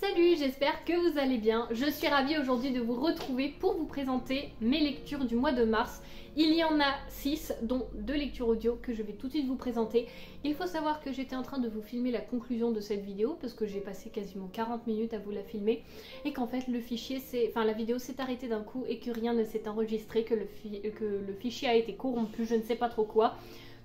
Salut, j'espère que vous allez bien. Je suis ravie aujourd'hui de vous retrouver pour vous présenter mes lectures du mois de mars. Il y en a 6, dont 2 lectures audio que je vais tout de suite vous présenter. Il faut savoir que j'étais en train de vous filmer la conclusion de cette vidéo parce que j'ai passé quasiment 40 minutes à vous la filmer et qu'en fait la vidéo s'est arrêtée d'un coup et que rien ne s'est enregistré, que le fichier a été corrompu, je ne sais pas trop quoi.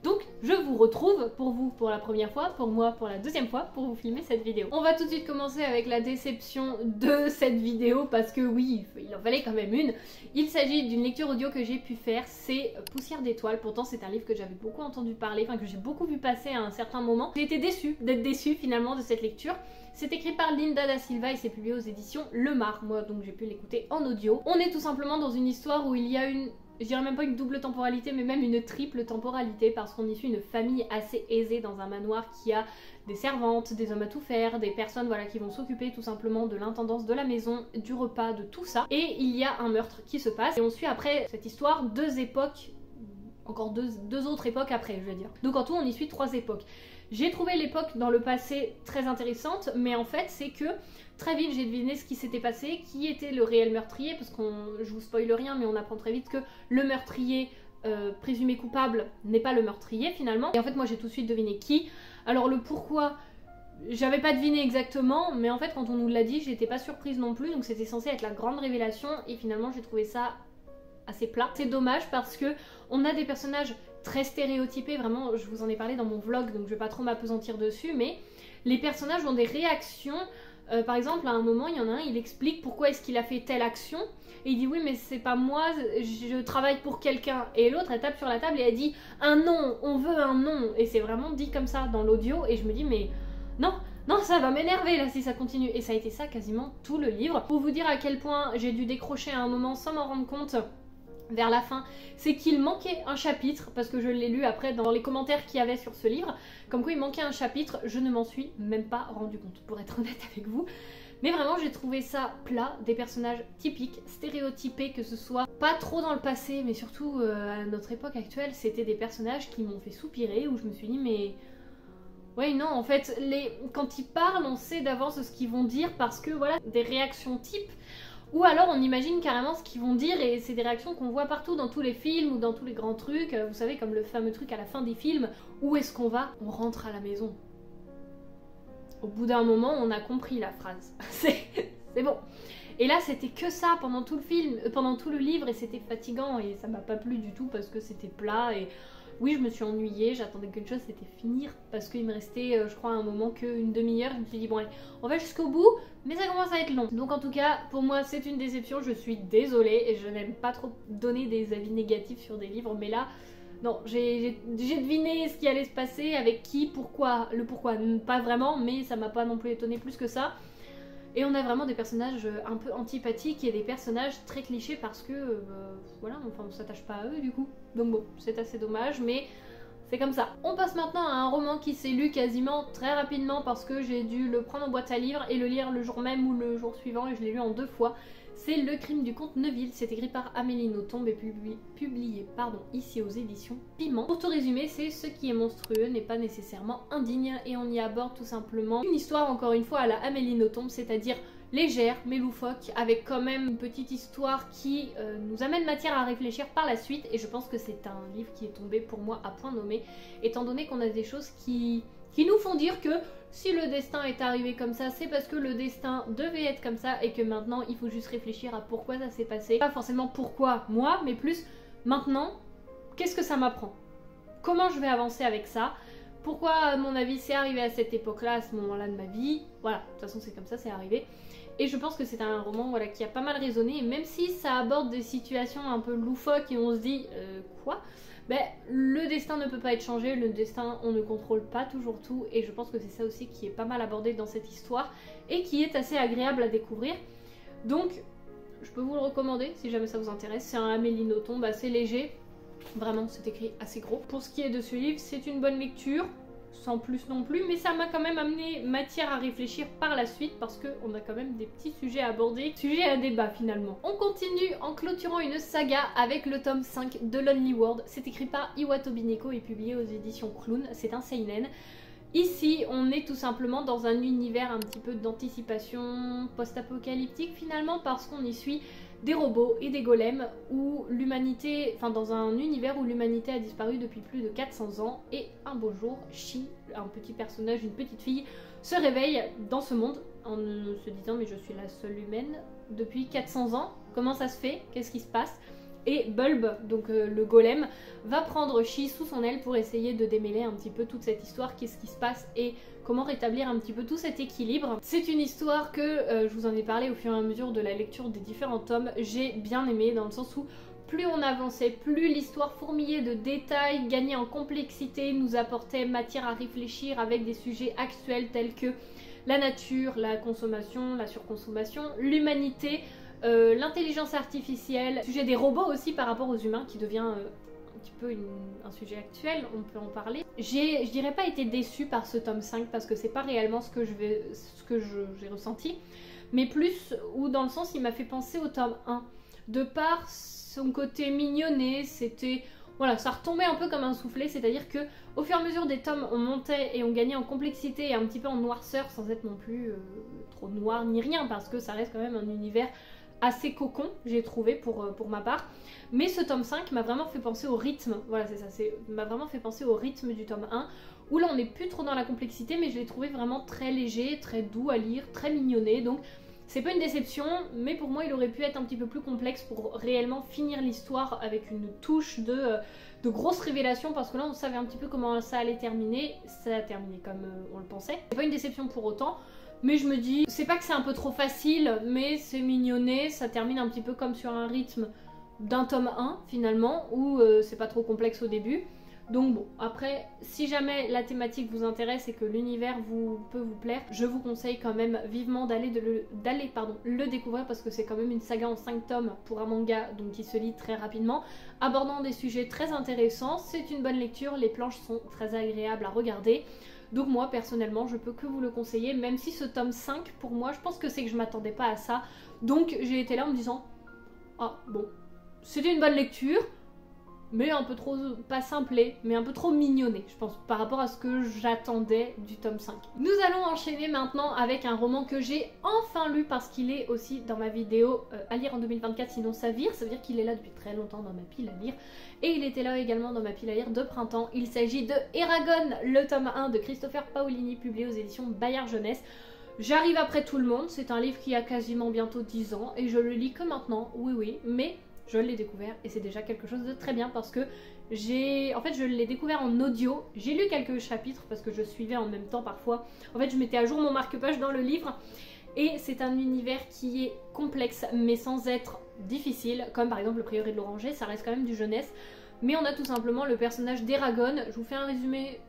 Donc je vous retrouve pour vous pour la première fois, pour moi pour la deuxième fois pour vous filmer cette vidéo. On va tout de suite commencer avec la déception de cette vidéo parce que oui, il en fallait quand même une. Il s'agit d'une lecture audio que j'ai pu faire, c'est Poussière d'étoiles. Pourtant c'est un livre que j'avais beaucoup entendu parler, enfin que j'ai beaucoup vu passer à un certain moment. J'ai été déçue d'être déçue finalement de cette lecture. C'est écrit par Linda da Silva et c'est publié aux éditions Le Mar. Moi donc j'ai pu l'écouter en audio. On est tout simplement dans une histoire où il y a je dirais même pas une double temporalité, mais même une triple temporalité, parce qu'on y suit une famille assez aisée dans un manoir qui a des servantes, des hommes à tout faire, des personnes voilà, qui vont s'occuper tout simplement de l'intendance de la maison, du repas, de tout ça. Et il y a un meurtre qui se passe, et on suit après cette histoire 2 époques, encore deux autres époques après, je veux dire. Donc en tout, on y suit 3 époques. J'ai trouvé l'époque dans le passé très intéressante, mais en fait, c'est que très vite, j'ai deviné ce qui s'était passé, qui était le réel meurtrier, parce je vous spoile rien, mais on apprend très vite que le meurtrier présumé coupable n'est pas le meurtrier finalement. Et en fait, moi, j'ai tout de suite deviné qui. Alors le pourquoi, j'avais pas deviné exactement, mais en fait, quand on nous l'a dit, j'étais pas surprise non plus, donc c'était censé être la grande révélation, et finalement, j'ai trouvé ça assez plat. C'est dommage parce que on a des personnages très stéréotypés, vraiment, je vous en ai parlé dans mon vlog, donc je vais pas trop m'apesantir dessus, mais les personnages ont des réactions. Par exemple, à un moment, il y en a un, il explique pourquoi est-ce qu'il a fait telle action, et il dit oui mais c'est pas moi, je travaille pour quelqu'un, et l'autre elle tape sur la table et elle dit un nom, on veut un nom, et c'est vraiment dit comme ça dans l'audio, et je me dis mais non, ça va m'énerver là si ça continue, et ça a été ça quasiment tout le livre. Pour vous dire à quel point j'ai dû décrocher à un moment sans m'en rendre compte vers la fin, c'est qu'il manquait un chapitre, parce que je l'ai lu après dans les commentaires qu'il y avait sur ce livre, comme quoi il manquait un chapitre, je ne m'en suis même pas rendu compte, pour être honnête avec vous. Mais vraiment j'ai trouvé ça plat, des personnages typiques, stéréotypés, que ce soit pas trop dans le passé, mais surtout à notre époque actuelle, c'était des personnages qui m'ont fait soupirer, où je me suis dit mais... ouais non, en fait, quand ils parlent, on sait d'avance ce qu'ils vont dire, parce que voilà, des réactions types. Ou alors on imagine carrément ce qu'ils vont dire, et c'est des réactions qu'on voit partout dans tous les films ou dans tous les grands trucs, vous savez, comme le fameux truc à la fin des films, où est-ce qu'on va? On rentre à la maison. Au bout d'un moment, on a compris la phrase. C'est bon. Et là, c'était que ça pendant tout le film, pendant tout le livre, et c'était fatigant, et ça m'a pas plu du tout parce que c'était plat, et oui, je me suis ennuyée, j'attendais qu'une chose, c'était finir, parce qu'il me restait, je crois, à un moment qu'une demi-heure. Je me suis dit, bon allez, on va jusqu'au bout, mais ça commence à être long. Donc en tout cas, pour moi, c'est une déception, je suis désolée, et je n'aime pas trop donner des avis négatifs sur des livres, mais là, non, j'ai deviné ce qui allait se passer, avec qui, pourquoi, le pourquoi, pas vraiment, mais ça m'a pas non plus étonnée plus que ça. Et on a vraiment des personnages un peu antipathiques et des personnages très clichés parce que, voilà, enfin on s'attache pas à eux du coup. Donc bon, c'est assez dommage, mais c'est comme ça. On passe maintenant à un roman qui s'est lu quasiment très rapidement parce que j'ai dû le prendre en boîte à livres et le lire le jour même ou le jour suivant, et je l'ai lu en 2 fois. C'est Le Crime du Comte Neville, c'est écrit par Amélie Nothomb et publié ici aux éditions Piment. Pour tout résumer, c'est ce qui est monstrueux n'est pas nécessairement indigne, et on y aborde tout simplement une histoire encore une fois à la Amélie Nothomb, c'est-à-dire légère mais loufoque, avec quand même une petite histoire qui nous amène matière à réfléchir par la suite, et je pense que c'est un livre qui est tombé pour moi à point nommé, étant donné qu'on a des choses qui nous font dire que si le destin est arrivé comme ça, c'est parce que le destin devait être comme ça, et que maintenant il faut juste réfléchir à pourquoi ça s'est passé. Pas forcément pourquoi moi, mais plus maintenant, qu'est-ce que ça m'apprend? Comment je vais avancer avec ça? Pourquoi, à mon avis, c'est arrivé à cette époque-là, à ce moment-là de ma vie? Voilà, de toute façon c'est comme ça, c'est arrivé. Et je pense que c'est un roman voilà, qui a pas mal résonné, et même si ça aborde des situations un peu loufoques et on se dit quoi? Ben, le destin ne peut pas être changé, le destin on ne contrôle pas toujours tout, et je pense que c'est ça aussi qui est pas mal abordé dans cette histoire et qui est assez agréable à découvrir. Donc je peux vous le recommander si jamais ça vous intéresse. C'est un Amélie Nothomb assez léger, vraiment c'est écrit assez gros. Pour ce qui est de ce livre, c'est une bonne lecture, sans plus non plus, mais ça m'a quand même amené matière à réfléchir par la suite parce qu'on a quand même des petits sujets à aborder, sujets à débat finalement. On continue en clôturant une saga avec le tome 5 de Lonely World. C'est écrit par Iwatobi Neko et publié aux éditions Clown, c'est un seinen. Ici, on est tout simplement dans un univers un petit peu d'anticipation post-apocalyptique finalement, parce qu'on y suit des robots et des golems où l'humanité, enfin dans un univers où l'humanité a disparu depuis plus de 400 ans, et un beau jour, Shi, un petit personnage, une petite fille, se réveille dans ce monde en se disant mais je suis la seule humaine depuis 400 ans, comment ça se fait, qu'est-ce qui se passe? Et Bulb, donc le golem, va prendre Shi sous son aile pour essayer de démêler un petit peu toute cette histoire, qu'est-ce qui se passe et comment rétablir un petit peu tout cet équilibre. C'est une histoire que je vous en ai parlé au fur et à mesure de la lecture des différents tomes, j'ai bien aimé dans le sens où plus on avançait, plus l'histoire fourmillait de détails, gagnait en complexité, nous apportait matière à réfléchir avec des sujets actuels tels que la nature, la consommation, la surconsommation, l'humanité, l'intelligence artificielle, le sujet des robots aussi par rapport aux humains qui devient un petit peu un sujet actuel, on peut en parler. Je dirais pas été déçue par ce tome 5 parce que c'est pas réellement ce que j'ai ressenti, mais plus ou dans le sens il m'a fait penser au tome 1. De par son côté mignonné, c'était... Voilà, ça retombait un peu comme un soufflet, c'est-à-dire que au fur et à mesure des tomes, on montait et on gagnait en complexité et un petit peu en noirceur sans être non plus trop noir ni rien parce que ça reste quand même un univers assez cocon, j'ai trouvé pour ma part. Mais ce tome 5 m'a vraiment fait penser au rythme, voilà c'est ça, m'a vraiment fait penser au rythme du tome 1, où là on n'est plus trop dans la complexité, mais je l'ai trouvé vraiment très léger, très doux à lire, très mignonné, donc c'est pas une déception, mais pour moi il aurait pu être un petit peu plus complexe pour réellement finir l'histoire avec une touche de grosses révélations, parce que là on savait un petit peu comment ça allait terminer, ça a terminé comme on le pensait. C'est pas une déception pour autant, mais je me dis, c'est pas que c'est un peu trop facile, mais c'est mignonné, ça termine un petit peu comme sur un rythme d'un tome 1 finalement, où c'est pas trop complexe au début. Donc bon, après, si jamais la thématique vous intéresse et que l'univers peut vous plaire, je vous conseille quand même vivement d'aller le découvrir, parce que c'est quand même une saga en 5 tomes pour un manga, donc qui se lit très rapidement, abordant des sujets très intéressants. C'est une bonne lecture, les planches sont très agréables à regarder. Donc moi personnellement je peux que vous le conseiller, même si ce tome 5 pour moi je pense que c'est que je m'attendais pas à ça. Donc j'ai été là en me disant ah bon, c'était une bonne lecture, mais un peu trop, pas simplé, mais un peu trop mignonné, je pense, par rapport à ce que j'attendais du tome 5. Nous allons enchaîner maintenant avec un roman que j'ai enfin lu, parce qu'il est aussi dans ma vidéo à lire en 2024, sinon ça vire, ça veut dire qu'il est là depuis très longtemps dans ma pile à lire, et il était là également dans ma pile à lire de printemps. Il s'agit de Eragon, le tome 1 de Christopher Paolini, publié aux éditions Bayard Jeunesse. J'arrive après tout le monde, c'est un livre qui a quasiment bientôt 10 ans, et je le lis que maintenant, oui, mais... je l'ai découvert et c'est déjà quelque chose de très bien, parce que je l'ai découvert en audio. J'ai lu quelques chapitres parce que je suivais en même temps parfois. En fait, je mettais à jour mon marque-page dans le livre, et c'est un univers qui est complexe mais sans être difficile, comme par exemple le prieuré de l'Oranger, ça reste quand même du jeunesse. Mais on a tout simplement le personnage d'Eragon. Je vous fais un résumé,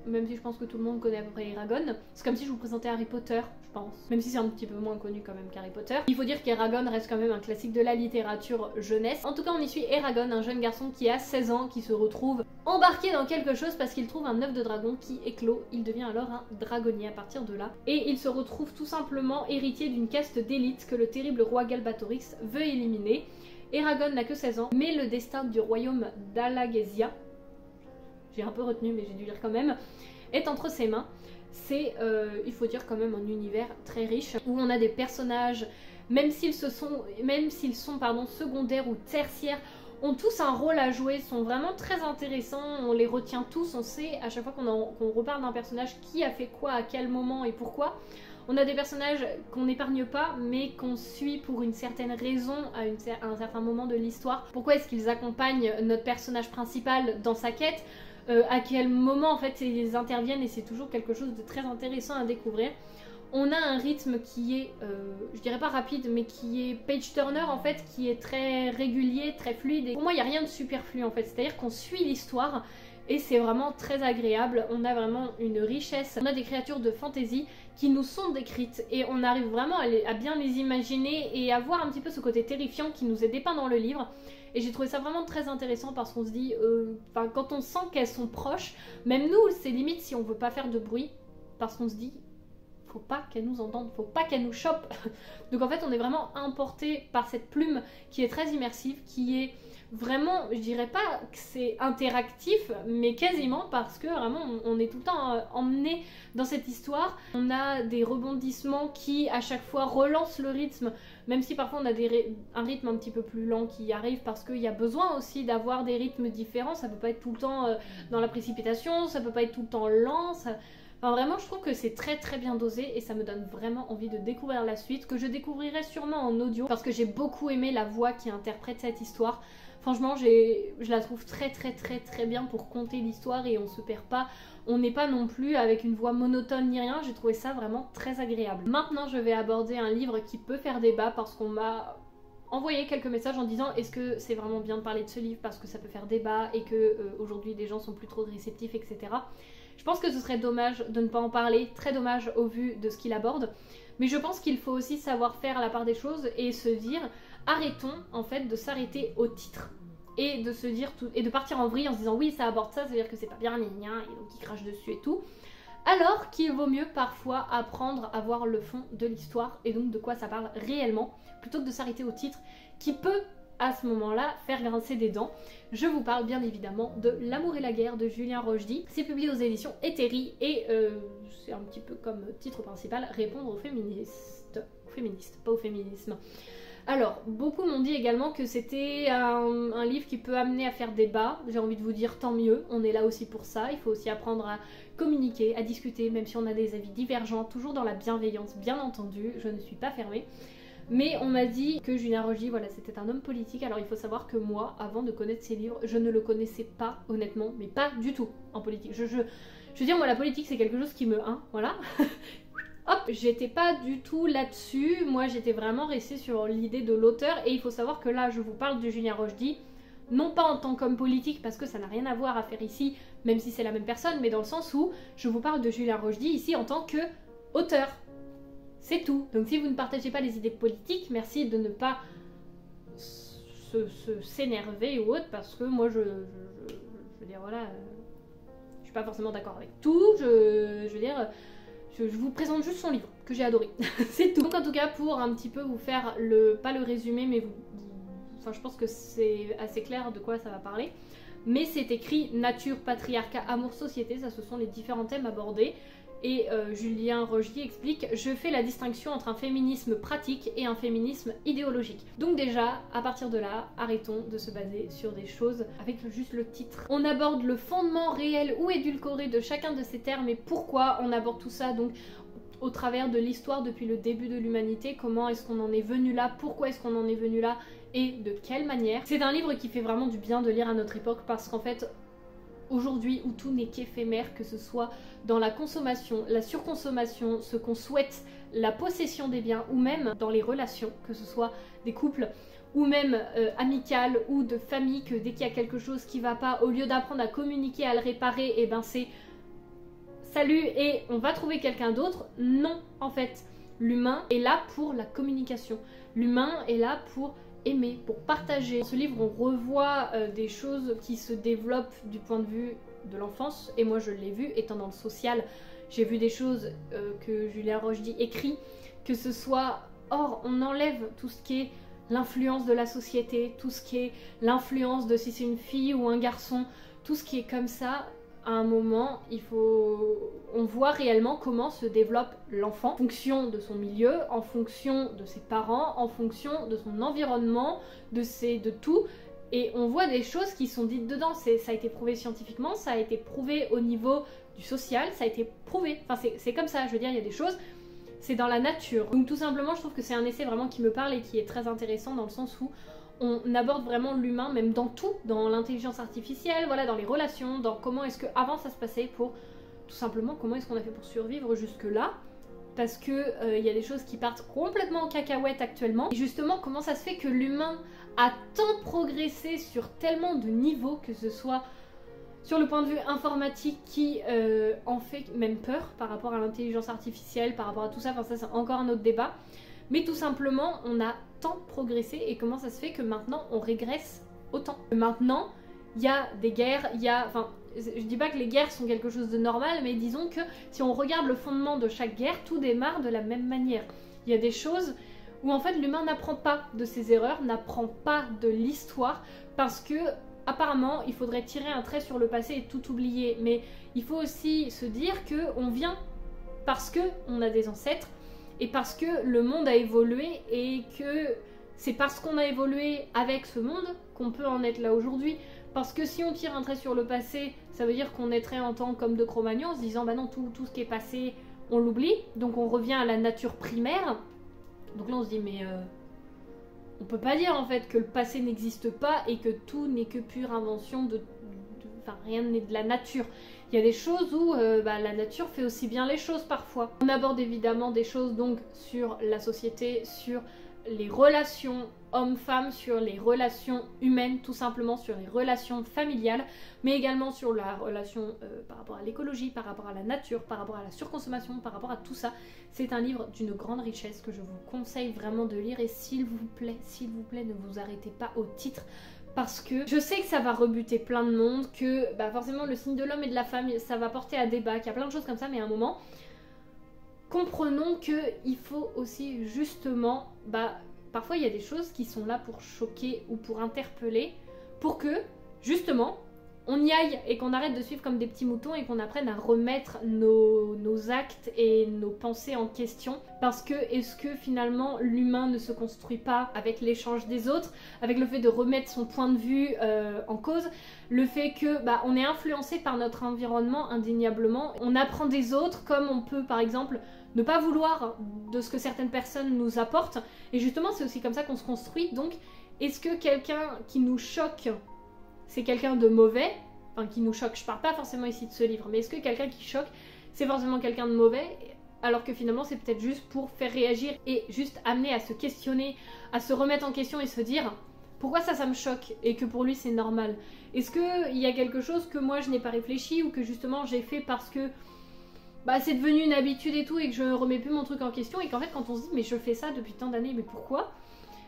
même si je pense que tout le monde connaît à peu près Eragon. C'est comme si je vous présentais Harry Potter, je pense. Même si c'est un petit peu moins connu quand même qu'Harry Potter. Il faut dire qu'Eragon reste quand même un classique de la littérature jeunesse. En tout cas, on y suit Eragon, un jeune garçon qui a 16 ans, qui se retrouve embarqué dans quelque chose parce qu'il trouve un œuf de dragon qui éclot. Il devient alors un dragonnier à partir de là. Et il se retrouve tout simplement héritier d'une caste d'élite que le terrible roi Galbatorix veut éliminer. Eragon n'a que 16 ans, mais le destin du royaume d'Alagaesia, j'ai un peu retenu mais j'ai dû lire quand même, est entre ses mains. C'est, il faut dire quand même, un univers très riche où on a des personnages, même s'ils sont secondaires ou tertiaires, ont tous un rôle à jouer, sont vraiment très intéressants, on les retient tous, on sait à chaque fois qu'on reparle d'un personnage qui a fait quoi, à quel moment et pourquoi. On a des personnages qu'on n'épargne pas, mais qu'on suit pour une certaine raison à un certain moment de l'histoire. Pourquoi est-ce qu'ils accompagnent notre personnage principal dans sa quête, à quel moment en fait ils interviennent, et c'est toujours quelque chose de très intéressant à découvrir. On a un rythme qui est, je dirais pas rapide, mais qui est page turner en fait, qui est très régulier, très fluide. Et pour moi, il n'y a rien de superflu en fait, c'est-à-dire qu'on suit l'histoire et c'est vraiment très agréable. On a vraiment une richesse, on a des créatures de fantasy qui nous sont décrites et on arrive vraiment à bien les imaginer et à voir un petit peu ce côté terrifiant qui nous est dépeint dans le livre. Et j'ai trouvé ça vraiment très intéressant parce qu'on se dit, quand on sent qu'elles sont proches, même nous c'est limite si on veut pas faire de bruit, parce qu'on se dit faut pas qu'elles nous entendent, faut pas qu'elles nous chopent. Donc en fait on est vraiment emporté par cette plume qui est très immersive, qui est vraiment, je dirais pas que c'est interactif, mais quasiment, parce que vraiment on est tout le temps emmené dans cette histoire. On a des rebondissements qui à chaque fois relancent le rythme, même si parfois on a un rythme un petit peu plus lent qui arrive parce qu'il y a besoin aussi d'avoir des rythmes différents. Ça peut pas être tout le temps dans la précipitation, ça peut pas être tout le temps lent, Enfin, vraiment, je trouve que c'est très très bien dosé et ça me donne vraiment envie de découvrir la suite, que je découvrirai sûrement en audio parce que j'ai beaucoup aimé la voix qui interprète cette histoire. Franchement, je la trouve très très très très bien pour conter l'histoire et on se perd pas. On n'est pas non plus avec une voix monotone ni rien, j'ai trouvé ça vraiment très agréable. Maintenant, je vais aborder un livre qui peut faire débat parce qu'on m'a envoyé quelques messages en disant est-ce que c'est vraiment bien de parler de ce livre parce que ça peut faire débat et que aujourd'hui les gens sont plus trop réceptifs, etc. Je pense que ce serait dommage de ne pas en parler, très dommage au vu de ce qu'il aborde. Mais je pense qu'il faut aussi savoir faire la part des choses et se dire arrêtons en fait de s'arrêter au titre et de se dire tout, et de partir en vrille en se disant oui ça aborde ça, ça veut dire que c'est pas bien, et donc il crache dessus et tout. Alors qu'il vaut mieux parfois apprendre à voir le fond de l'histoire et donc de quoi ça parle réellement plutôt que de s'arrêter au titre qui peut à ce moment-là faire grincer des dents. Je vous parle bien évidemment de L'amour et la guerre de Julien Rochdy. C'est publié aux éditions Hétairie et c'est un petit peu comme titre principal répondre aux féministes, pas au féminisme. Alors, beaucoup m'ont dit également que c'était un livre qui peut amener à faire débat. J'ai envie de vous dire tant mieux, on est là aussi pour ça. Il faut aussi apprendre à communiquer, à discuter, même si on a des avis divergents, toujours dans la bienveillance, bien entendu, je ne suis pas fermée. Mais on m'a dit que Julien Rochdy, voilà, c'était un homme politique. Alors il faut savoir que moi, avant de connaître ses livres, je ne le connaissais pas honnêtement, mais pas du tout en politique. Je veux dire, moi la politique c'est quelque chose qui me... voilà. Hop, j'étais pas du tout là-dessus. Moi j'étais vraiment restée sur l'idée de l'auteur. Et il faut savoir que là, je vous parle de Julien Rochdy, non pas en tant qu'homme politique, parce que ça n'a rien à voir à faire ici, même si c'est la même personne, mais dans le sens où je vous parle de Julien Rochdy ici en tant qu'auteur. C'est tout. Donc si vous ne partagez pas les idées politiques, merci de ne pas s'énerver ou autre, parce que moi je veux dire voilà, je suis pas forcément d'accord avec tout, je veux dire, je vous présente juste son livre que j'ai adoré. C'est tout. Donc en tout cas pour un petit peu vous faire pas le résumé, mais enfin je pense que c'est assez clair de quoi ça va parler. Mais c'est écrit nature, patriarcat, amour, société, ça ce sont les différents thèmes abordés. Et Julien Rochdy explique « Je fais la distinction entre un féminisme pratique et un féminisme idéologique ». Donc déjà, à partir de là, arrêtons de se baser sur des choses avec juste le titre. On aborde le fondement réel ou édulcoré de chacun de ces termes et pourquoi on aborde tout ça, donc au travers de l'histoire depuis le début de l'humanité, comment est-ce qu'on en est venu là, pourquoi est-ce qu'on en est venu là et de quelle manière. C'est un livre qui fait vraiment du bien de lire à notre époque parce qu'en fait, aujourd'hui où tout n'est qu'éphémère, que ce soit dans la consommation, la surconsommation, ce qu'on souhaite, la possession des biens ou même dans les relations, que ce soit des couples ou même amicales ou de famille, que dès qu'il y a quelque chose qui va pas, au lieu d'apprendre à communiquer, à le réparer, et ben c'est salut et on va trouver quelqu'un d'autre. Non, en fait, l'humain est là pour la communication. L'humain est là pour aimer, pour partager. Dans ce livre, on revoit des choses qui se développent du point de vue de l'enfance, et moi je l'ai vu étant dans le social. J'ai vu des choses que Julien Rochdy écrit, que ce soit, or on enlève tout ce qui est l'influence de la société, tout ce qui est l'influence de si c'est une fille ou un garçon, tout ce qui est comme ça. À un moment, on voit réellement comment se développe l'enfant en fonction de son milieu, en fonction de ses parents, en fonction de son environnement, de tout. Et on voit des choses qui sont dites dedans. Ça a été prouvé scientifiquement, ça a été prouvé au niveau du social, ça a été prouvé. Enfin, c'est comme ça, je veux dire, il y a des choses, c'est dans la nature. Donc tout simplement, je trouve que c'est un essai vraiment qui me parle et qui est très intéressant dans le sens où on aborde vraiment l'humain, même dans tout, dans l'intelligence artificielle, voilà, dans les relations, dans comment est-ce que avant ça se passait pour, tout simplement, comment est-ce qu'on a fait pour survivre jusque-là, parce que y a des choses qui partent complètement en cacahuète actuellement, et justement, comment ça se fait que l'humain a tant progressé sur tellement de niveaux, que ce soit sur le point de vue informatique qui en fait même peur par rapport à l'intelligence artificielle, par rapport à tout ça, enfin ça c'est encore un autre débat, mais tout simplement, on a tant progressé et comment ça se fait que maintenant on régresse autant. Maintenant, il y a des guerres, enfin, je dis pas que les guerres sont quelque chose de normal, mais disons que si on regarde le fondement de chaque guerre, tout démarre de la même manière. Il y a des choses où en fait l'humain n'apprend pas de ses erreurs, n'apprend pas de l'histoire, parce que apparemment il faudrait tirer un trait sur le passé et tout oublier. Mais il faut aussi se dire qu'on vient parce qu'on a des ancêtres, et parce que le monde a évolué, et que c'est parce qu'on a évolué avec ce monde qu'on peut en être là aujourd'hui. Parce que si on tire un trait sur le passé, ça veut dire qu'on naîtrait en tant qu'homme de Cro-Magnon en se disant bah non, tout ce qui est passé, on l'oublie, donc on revient à la nature primaire. Donc là on se dit mais on peut pas dire en fait que le passé n'existe pas et que tout n'est que pure invention enfin rien n'est de la nature. Il y a des choses où la nature fait aussi bien les choses parfois. On aborde évidemment des choses donc sur la société, sur les relations hommes-femmes, sur les relations humaines, tout simplement sur les relations familiales, mais également sur la relation par rapport à l'écologie, par rapport à la nature, par rapport à la surconsommation, par rapport à tout ça. C'est un livre d'une grande richesse que je vous conseille vraiment de lire, et s'il vous plaît, ne vous arrêtez pas au titre, parce que je sais que ça va rebuter plein de monde, que forcément le signe de l'homme et de la femme, ça va porter à débat, qu'il y a plein de choses comme ça, mais à un moment, comprenons qu'il faut aussi justement, parfois il y a des choses qui sont là pour choquer ou pour interpeller, pour que justement on y aille et qu'on arrête de suivre comme des petits moutons et qu'on apprenne à remettre nos actes et nos pensées en question. Parce que est-ce que finalement l'humain ne se construit pas avec l'échange des autres, avec le fait de remettre son point de vue en cause, le fait que on est influencé par notre environnement indéniablement, on apprend des autres, comme on peut par exemple ne pas vouloir de ce que certaines personnes nous apportent, et justement c'est aussi comme ça qu'on se construit. Donc est-ce que quelqu'un qui nous choque, c'est quelqu'un de mauvais? Enfin, qui nous choque, je parle pas forcément ici de ce livre, mais est-ce que quelqu'un qui choque, c'est forcément quelqu'un de mauvais, alors que finalement c'est peut-être juste pour faire réagir et juste amener à se questionner, à se remettre en question et se dire pourquoi ça me choque, et que pour lui c'est normal? Est-ce qu'il y a quelque chose que moi je n'ai pas réfléchi, ou que justement j'ai fait parce que c'est devenu une habitude et tout, et que je remets plus mon truc en question, et qu'en fait quand on se dit mais je fais ça depuis tant d'années, mais pourquoi?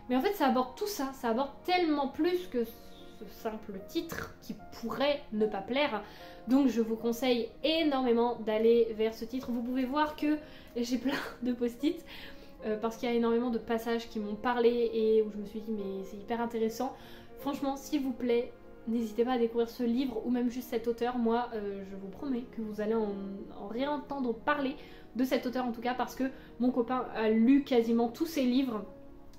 Mais en fait ça aborde tout ça, ça aborde tellement plus que ce simple titre qui pourrait ne pas plaire. Donc je vous conseille énormément d'aller vers ce titre. Vous pouvez voir que j'ai plein de post-it parce qu'il y a énormément de passages qui m'ont parlé et où je me suis dit mais c'est hyper intéressant. Franchement, s'il vous plaît, n'hésitez pas à découvrir ce livre ou même juste cet auteur. Moi je vous promets que vous allez en réentendre parler de cet auteur, en tout cas parce que mon copain a lu quasiment tous ses livres,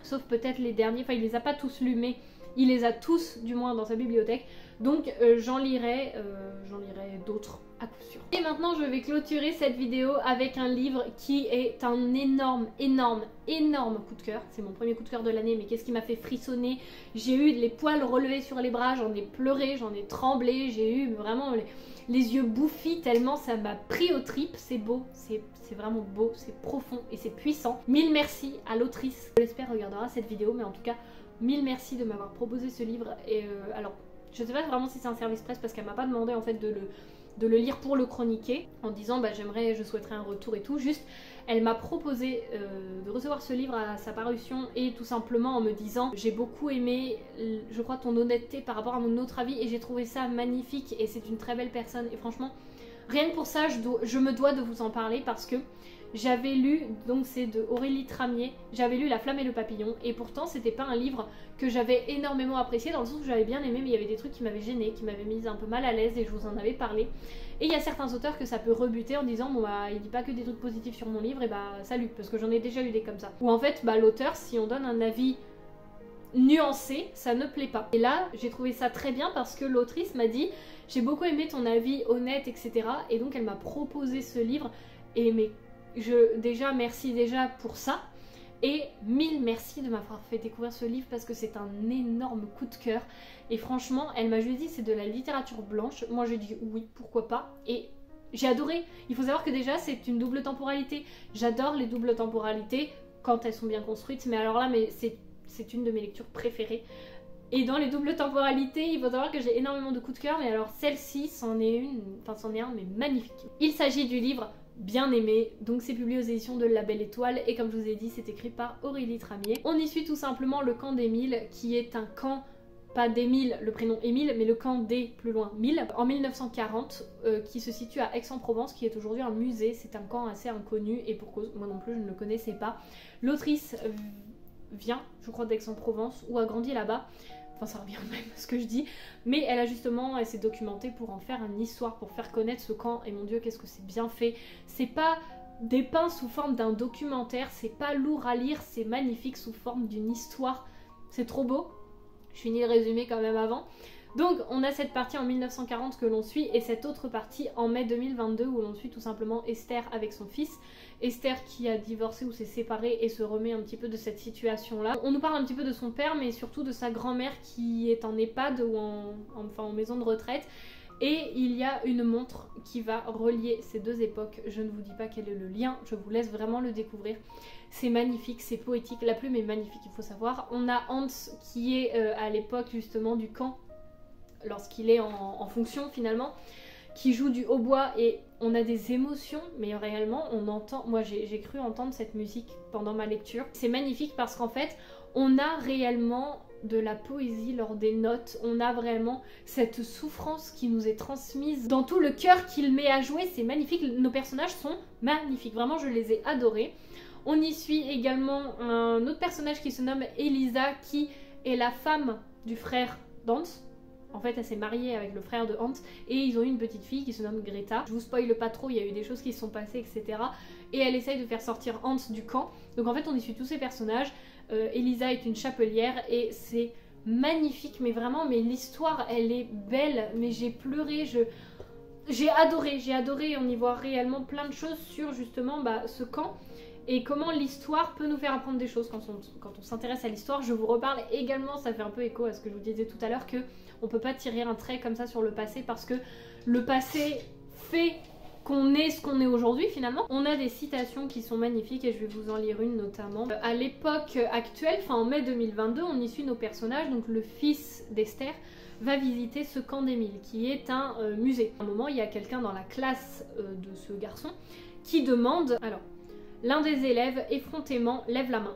sauf peut-être les derniers. Enfin, il les a pas tous lus, mais il les a tous, du moins, dans sa bibliothèque. Donc j'en lirai d'autres à coup sûr. Et maintenant, je vais clôturer cette vidéo avec un livre qui est un énorme coup de cœur. C'est mon premier coup de cœur de l'année, mais qu'est-ce qui m'a fait frissonner? J'ai eu les poils relevés sur les bras, j'en ai pleuré, j'en ai tremblé, j'ai eu vraiment les yeux bouffis tellement ça m'a pris aux tripes. C'est beau, c'est vraiment beau, c'est profond et c'est puissant. Mille merci à l'autrice. Je l'espère regardera cette vidéo, mais en tout cas, mille merci de m'avoir proposé ce livre. Et alors, je sais pas vraiment si c'est un service presse parce qu'elle m'a pas demandé en fait de le lire pour le chroniquer en disant je souhaiterais un retour et tout. Juste, elle m'a proposé de recevoir ce livre à sa parution, et tout simplement en me disant j'ai beaucoup aimé, je crois, ton honnêteté par rapport à mon autre avis, et j'ai trouvé ça magnifique, et c'est une très belle personne. Et franchement, rien que pour ça, je me dois de vous en parler parce que j'avais lu, donc c'est de Aurélie Tramier, j'avais lu La Flamme et le Papillon, et pourtant c'était pas un livre que j'avais énormément apprécié, dans le sens où j'avais bien aimé, mais il y avait des trucs qui m'avaient gêné, qui m'avaient mise un peu mal à l'aise, et je vous en avais parlé. Et il y a certains auteurs que ça peut rebuter en disant il dit pas que des trucs positifs sur mon livre, et salut, parce que j'en ai déjà eu des comme ça. Ou en fait l'auteur, si on donne un avis nuancé, ça ne plaît pas. Et là j'ai trouvé ça très bien parce que l'autrice m'a dit j'ai beaucoup aimé ton avis honnête, etc. Et donc elle m'a proposé ce livre, et merci déjà pour ça, et mille merci de m'avoir fait découvrir ce livre parce que c'est un énorme coup de cœur. Et franchement, elle m'a juste dit c'est de la littérature blanche. Moi j'ai dit oui, pourquoi pas, et j'ai adoré. Il faut savoir que déjà c'est une double temporalité. J'adore les doubles temporalités quand elles sont bien construites, mais alors là c'est une de mes lectures préférées. Et dans les doubles temporalités, il faut savoir que j'ai énormément de coups de cœur, mais alors celle-ci c'en est un mais magnifique. Il s'agit du livre Bien aimé, donc c'est publié aux éditions de La Belle Étoile, et comme je vous ai dit, c'est écrit par Aurélie Tramier. On y suit tout simplement le camp d'Émile, qui est un camp, pas d'Émile, le prénom Émile, mais le camp des plus loin 1000, en 1940, qui se situe à Aix-en-Provence, qui est aujourd'hui un musée. C'est un camp assez inconnu, et pour cause, moi non plus je ne le connaissais pas. L'autrice vient, je crois, d'Aix-en-Provence ou a grandi là-bas. Enfin, ça revient même à ce que je dis. Mais elle s'est documentée pour en faire une histoire, pour faire connaître ce camp. Et mon Dieu, qu'est-ce que c'est bien fait. C'est pas dépeint sous forme d'un documentaire, c'est pas lourd à lire, c'est magnifique sous forme d'une histoire. C'est trop beau. Je finis le résumé quand même avant. Donc on a cette partie en 1940 que l'on suit et cette autre partie en mai 2022 où l'on suit tout simplement Esther avec son fils. Esther qui a divorcé ou s'est séparée et se remet un petit peu de cette situation là. On nous parle un petit peu de son père mais surtout de sa grand-mère qui est en EHPAD ou en maison de retraite. Et il y a une montre qui va relier ces deux époques. Je ne vous dis pas quel est le lien, je vous laisse vraiment le découvrir. C'est magnifique, c'est poétique, la plume est magnifique, il faut savoir. On a Hans qui est à l'époque justement du camp, lorsqu'il est en fonction finalement, qui joue du hautbois et on a des émotions, mais réellement on entend, moi j'ai cru entendre cette musique pendant ma lecture. C'est magnifique parce qu'en fait on a réellement de la poésie lors des notes, on a vraiment cette souffrance qui nous est transmise dans tout le cœur qu'il met à jouer, c'est magnifique, nos personnages sont magnifiques, vraiment je les ai adorés. On y suit également un autre personnage qui se nomme Elisa qui est la femme du frère d'Hans. En fait, elle s'est mariée avec le frère de Hans et ils ont eu une petite fille qui se nomme Greta. Je vous spoile pas trop, il y a eu des choses qui se sont passées, etc. Et elle essaye de faire sortir Hans du camp. Donc en fait, on y suit tous ces personnages. Elisa est une chapelière et c'est magnifique, mais vraiment, mais l'histoire, elle est belle. Mais j'ai pleuré, j'ai adoré. On y voit réellement plein de choses sur justement ce camp. Et comment l'histoire peut nous faire apprendre des choses quand on s'intéresse à l'histoire. Je vous reparle également, ça fait un peu écho à ce que je vous disais tout à l'heure, que on peut pas tirer un trait comme ça sur le passé parce que le passé fait qu'on est ce qu'on est aujourd'hui finalement. On a des citations qui sont magnifiques et je vais vous en lire une notamment. À l'époque actuelle, enfin en mai 2022, on y suit nos personnages, donc le fils d'Esther va visiter ce camp d'Émile qui est un musée. À un moment, il y a quelqu'un dans la classe de ce garçon qui demande, alors, l'un des élèves effrontément lève la main.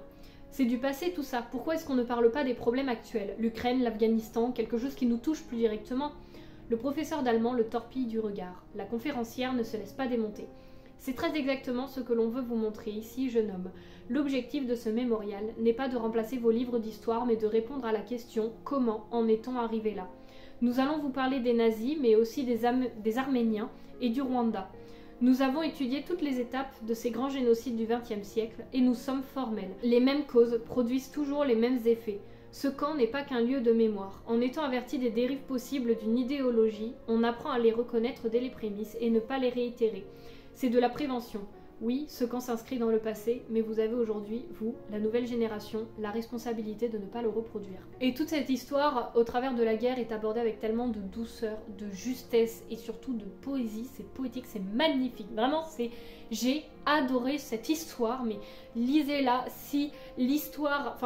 C'est du passé tout ça, pourquoi est-ce qu'on ne parle pas des problèmes actuels? L'Ukraine, l'Afghanistan, quelque chose qui nous touche plus directement? Le professeur d'allemand le torpille du regard. La conférencière ne se laisse pas démonter. C'est très exactement ce que l'on veut vous montrer ici, jeune homme. L'objectif de ce mémorial n'est pas de remplacer vos livres d'histoire, mais de répondre à la question « Comment en est-on arrivé là ?» Nous allons vous parler des nazis, mais aussi des Arméniens et du Rwanda. Nous avons étudié toutes les étapes de ces grands génocides du XXe siècle et nous sommes formels. Les mêmes causes produisent toujours les mêmes effets. Ce camp n'est pas qu'un lieu de mémoire. En étant averti des dérives possibles d'une idéologie, on apprend à les reconnaître dès les prémices et ne pas les réitérer. C'est de la prévention. Oui, ce camp s'inscrit dans le passé, mais vous avez aujourd'hui, vous, la nouvelle génération, la responsabilité de ne pas le reproduire. Et toute cette histoire, au travers de la guerre, est abordée avec tellement de douceur, de justesse et surtout de poésie. C'est poétique, c'est magnifique. Vraiment, j'ai adoré cette histoire, mais lisez-la si l'histoire,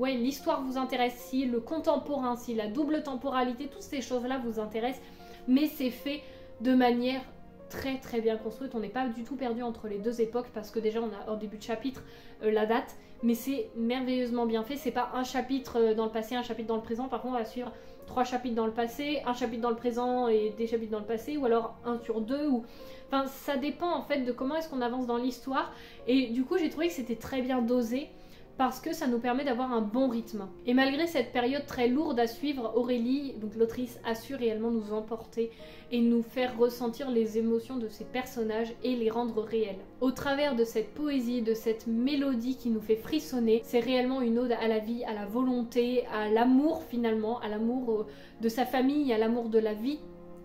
l'histoire vous intéresse, si le contemporain, si la double temporalité, toutes ces choses-là vous intéressent, mais c'est fait de manière très très bien construite, on n'est pas du tout perdu entre les deux époques parce que déjà on a au début de chapitre la date, mais c'est merveilleusement bien fait. C'est pas un chapitre dans le passé, un chapitre dans le présent, par contre on va suivre 3 chapitres dans le passé, un chapitre dans le présent et des chapitres dans le passé, ou alors 1 sur 2, ou... enfin ça dépend en fait de comment est-ce qu'on avance dans l'histoire, et du coup j'ai trouvé que c'était très bien dosé parce que ça nous permet d'avoir un bon rythme. Et malgré cette période très lourde à suivre, Aurélie, donc l'autrice, a su réellement nous emporter et nous faire ressentir les émotions de ces personnages et les rendre réels. Au travers de cette poésie, de cette mélodie qui nous fait frissonner, c'est réellement une ode à la vie, à la volonté, à l'amour finalement, à l'amour de sa famille, à l'amour de la vie,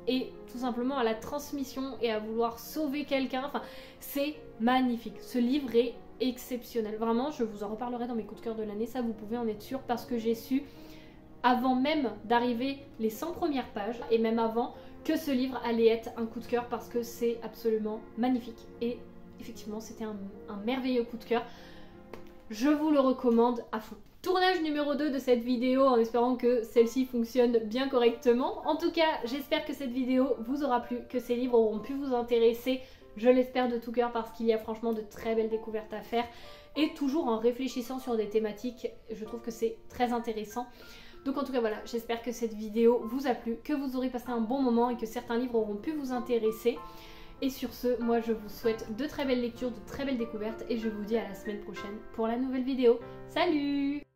et tout simplement à la transmission et à vouloir sauver quelqu'un. Enfin, c'est magnifique. Ce livre est exceptionnel. Vraiment, je vous en reparlerai dans mes coups de cœur de l'année, ça vous pouvez en être sûr, parce que j'ai su, avant même d'arriver les 100 premières pages, et même avant, que ce livre allait être un coup de cœur parce que c'est absolument magnifique. Et effectivement, c'était un merveilleux coup de cœur. Je vous le recommande à fond. Tournage numéro 2 de cette vidéo, en espérant que celle-ci fonctionne bien correctement. En tout cas, j'espère que cette vidéo vous aura plu, que ces livres auront pu vous intéresser. Je l'espère de tout cœur parce qu'il y a franchement de très belles découvertes à faire. Et toujours en réfléchissant sur des thématiques, je trouve que c'est très intéressant. Donc en tout cas voilà, j'espère que cette vidéo vous a plu, que vous aurez passé un bon moment et que certains livres auront pu vous intéresser. Et sur ce, moi je vous souhaite de très belles lectures, de très belles découvertes et je vous dis à la semaine prochaine pour la nouvelle vidéo. Salut!